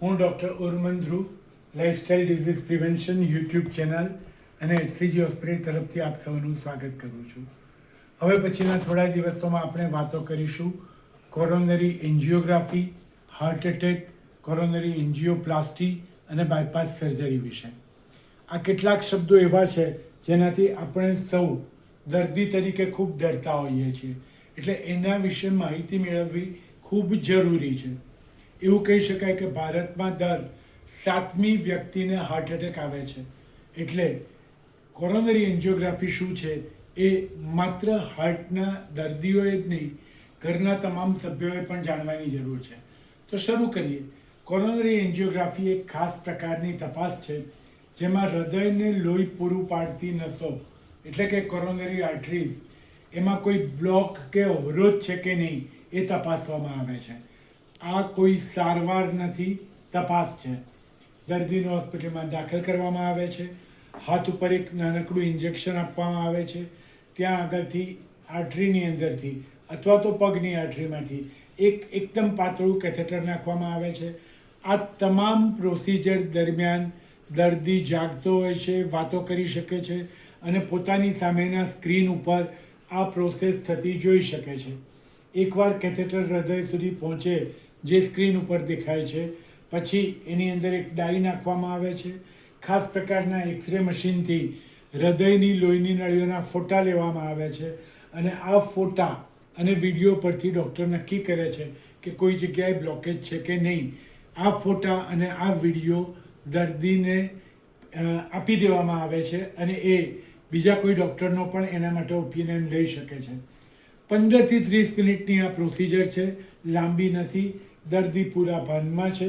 હું doctor Urman Dhruv, lifestyle disease prevention YouTube channel અને HCG hospital તરફથી આપ સૌનું સ્વાગત કરું છું. હવે પછીના થોડા દિવસોમાં આપણે વાતો કરીશું coronary angiography, heart attack, coronary angioplasty અને બાયપાસ સર્જરી વિશે. આ કેટલાક શબ્દો એવા છે જેનાથી આપણે સૌ દર્દી તરીકે ખૂબ ડરતા હોઈએ છીએ, એટલે એના વિશે માહિતી મેળવવી ખૂબ જરૂરી છે. એવું કહી શકાય કે ભારતમાં દર 7મી વ્યક્તિને હાર્ટ એટેક આવે છે. એટલે કોરોનરી એન્જિયોગ્રાફી શું છે એ માત્ર હાર્ટના દર્દીઓએ જ નહીં, ઘરના તમામ સભ્યોએ પણ જાણવાની જરૂર છે. તો શરૂ કરીએ. કોરોનરી એન્જિયોગ્રાફી એક ખાસ પ્રકારની તપાસ છે જેમાં હૃદયને લોહી પૂરું પાડતી નસો એટલે કે કોરોનરી આર્ટરીઝ, એમાં કોઈ બ્લોક કે અવરોધ છે કે નહીં એ તપાસવામાં આવે છે. આ કોઈ સારવાર નથી, તપાસ છે. દર્દીને હોસ્પિટલમાં દાખલ કરવામાં આવે છે, હાથ ઉપર એક નાનકડું ઇન્જેક્શન આપવામાં આવે છે, ત્યાં આગળથી આર્ટરીની અંદરથી અથવા તો પગની આર્ટરીમાંથી એકદમ પાતળું કેથેટર નાખવામાં આવે છે. આ તમામ પ્રોસિજર દરમિયાન દર્દી જાગતો હોય છે, વાતો કરી શકે છે અને પોતાની સામેના સ્ક્રીન ઉપર આ પ્રોસેસ થતી જોઈ શકે છે. એકવાર કેથેટર હૃદય સુધી પહોંચે, જે સ્ક્રીન ઉપર દેખાય છે, પછી એની અંદર એક ડાઈ નાખવામાં આવે છે. ખાસ પ્રકારના એક્સરે મશીનથી હૃદયની લોહીની નળીઓના ફોટા લેવામાં આવે છે અને આ ફોટા અને વિડીયો પરથી ડૉક્ટર નક્કી કરે છે કે કોઈ જગ્યાએ બ્લોકેજ છે કે નહીં. આ ફોટા અને આ વિડીયો દર્દીને આપી દેવામાં આવે છે અને એ બીજા કોઈ ડૉક્ટરનો પણ એના માટે ઓપિનિયન લઈ શકે છે. 15 થી 30 મિનિટની આ પ્રોસિજર છે, લાંબી નથી. દર્દી પૂરા ભાનમાં છે,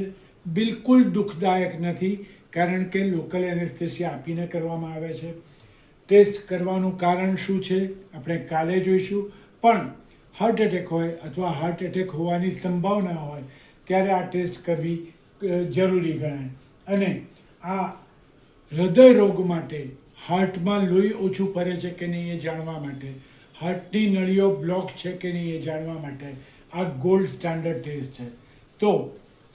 બિલકુલ દુઃખદાયક નથી, કારણ કે લોકલ એનેસ્થેસિયા આપીને કરવામાં આવે છે. ટેસ્ટ કરવાનું કારણ શું છે આપણે કાલે જોઈશું, પણ હાર્ટ એટેક હોય અથવા હાર્ટ એટેક હોવાની સંભાવના હોય ત્યારે આ ટેસ્ટ કરવી જરૂરી ગણાય. અને આ હૃદય રોગ માટે હાર્ટમાં લોહી ઓછું ફરે છે કે નહીં એ જાણવા માટે, હાર્ટની નળીઓ બ્લોક છે કે નહીં એ જાણવા માટે આ ગોલ્ડ સ્ટાન્ડર્ડ ટેસ્ટ છે. તો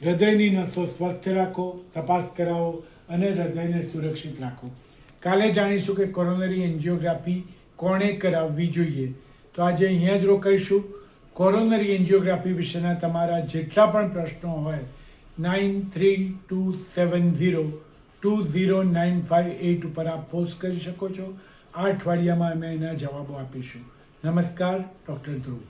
હૃદયની નસો સ્વસ્થ રાખો, તપાસ કરાવો અને હૃદયને સુરક્ષિત રાખો. કાલે જાણીશું કે કોરોનરી એન્જિયોગ્રાફી કોણે કરાવવી જોઈએ. તો આજે અહીંયા જ રોકાઈશું. કોરોનરી એન્જિયોગ્રાફી વિશેના તમારા જેટલા પણ પ્રશ્નો હોય 9327020958 ઉપર આપ પોસ્ટ કરી શકો છો. આ અઠવાડિયામાં અમે એના જવાબો આપીશું. નમસ્કાર, ડૉક્ટર ધ્રુવ.